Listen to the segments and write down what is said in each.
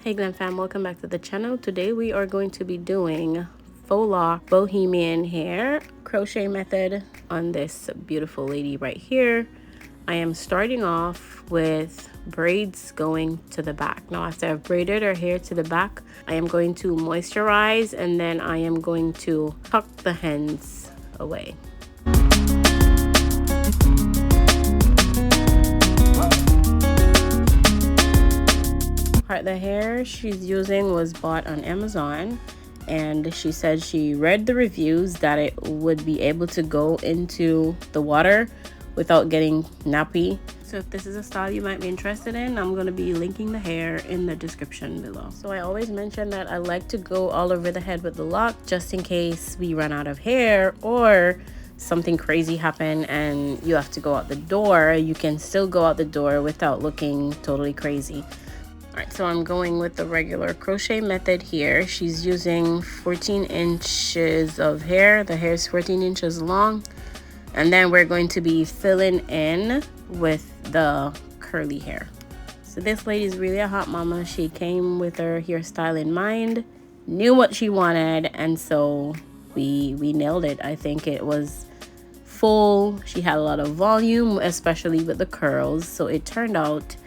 Hey GlamFam, welcome back to the channel. Today we are going to be doing faux lock bohemian hair crochet method on this beautiful lady right here. I am starting off with braids going to the back. Now after I've braided her hair to the back, I am going to moisturize and then I am going to tuck the ends away. Alright, the hair she's using was bought on Amazon, and she said she read the reviews that it would be able to go into the water without getting nappy. So if this is a style you might be interested in, I'm going to be linking the hair in the description below. So I always mention that I like to go all over the head with the lock just in case we run out of hair or something crazy happen and you have to go out the door. You can still go out the door without looking totally crazy. Alright, so I'm going with the regular crochet method here. She's using 14 inches of hair. The hair is 14 inches long. And then we're going to be filling in with the curly hair. So this lady is really a hot mama. She came with her hairstyle in mind, knew what she wanted, and so we nailed it. I think it was full. She had a lot of volume, especially with the curls, so it turned out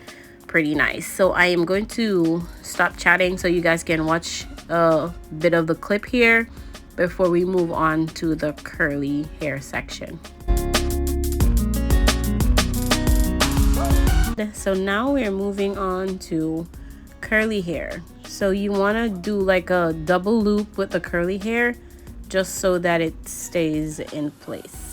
pretty nice. So I am going to stop chatting so you guys can watch a bit of the clip here before we move on to the curly hair section. So now we're moving on to curly hair. So you want to do like a double loop with the curly hair just so that it stays in place.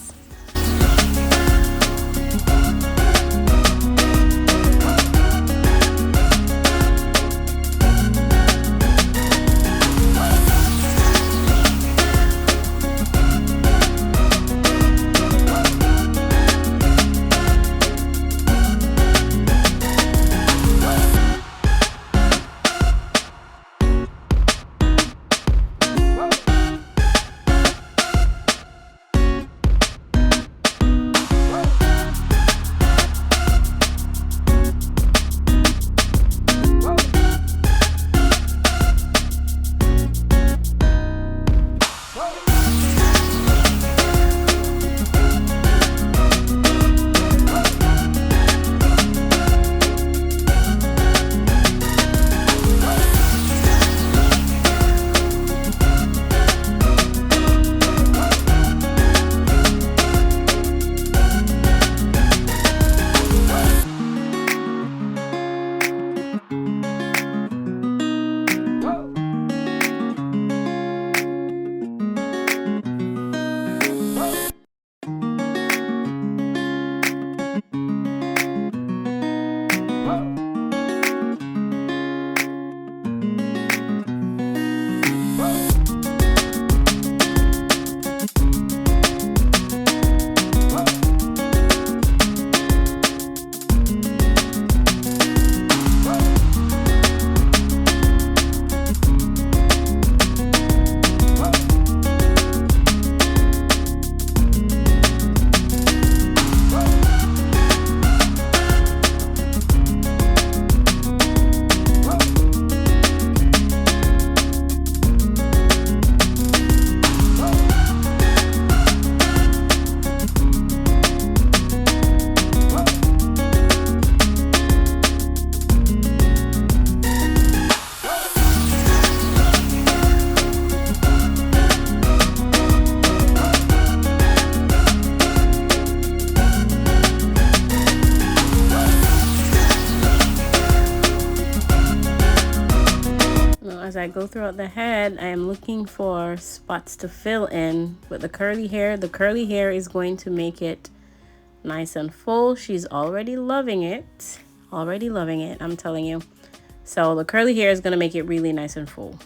As I go throughout the head, I am looking for spots to fill in with the curly hair. The curly hair is going to make it nice and full. She's already loving it. I'm telling you. So the curly hair is going to make it really nice and full.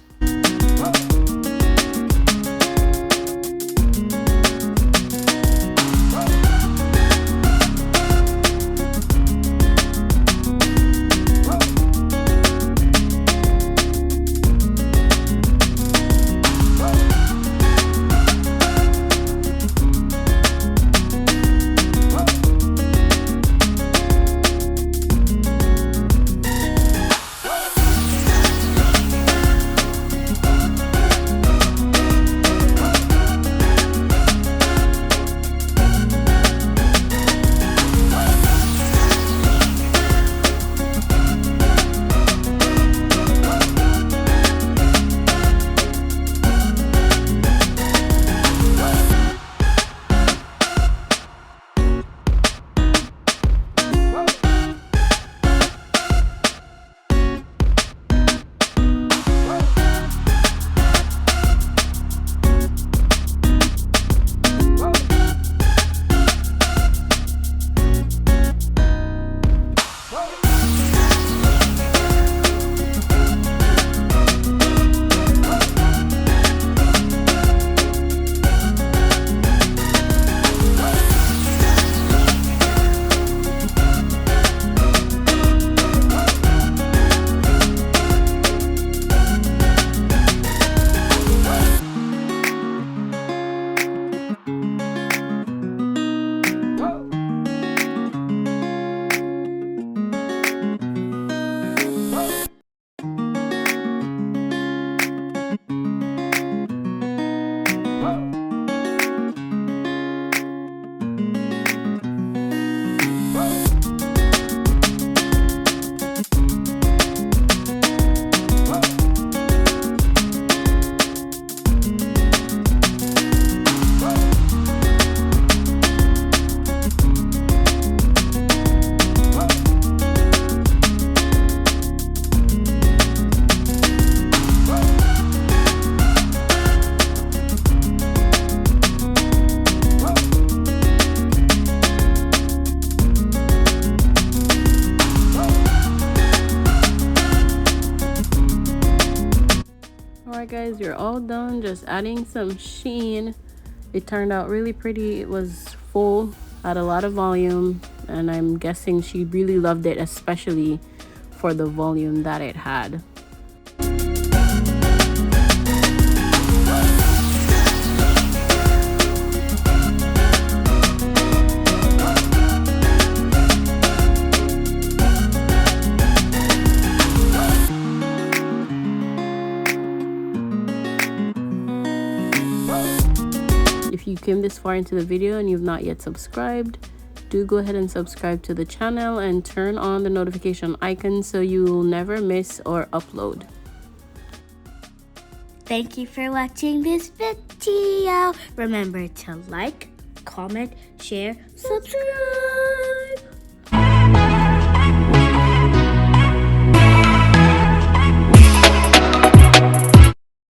Alright guys, we're all done, just adding some sheen. It turned out really pretty. It was full, had a lot of volume, and I'm guessing she really loved it, especially for the volume that it had. If you came this far into the video and you've not yet subscribed, do go ahead and subscribe to the channel and turn on the notification icon so you will never miss or upload. Thank you for watching this video. Remember to like, comment, share, subscribe.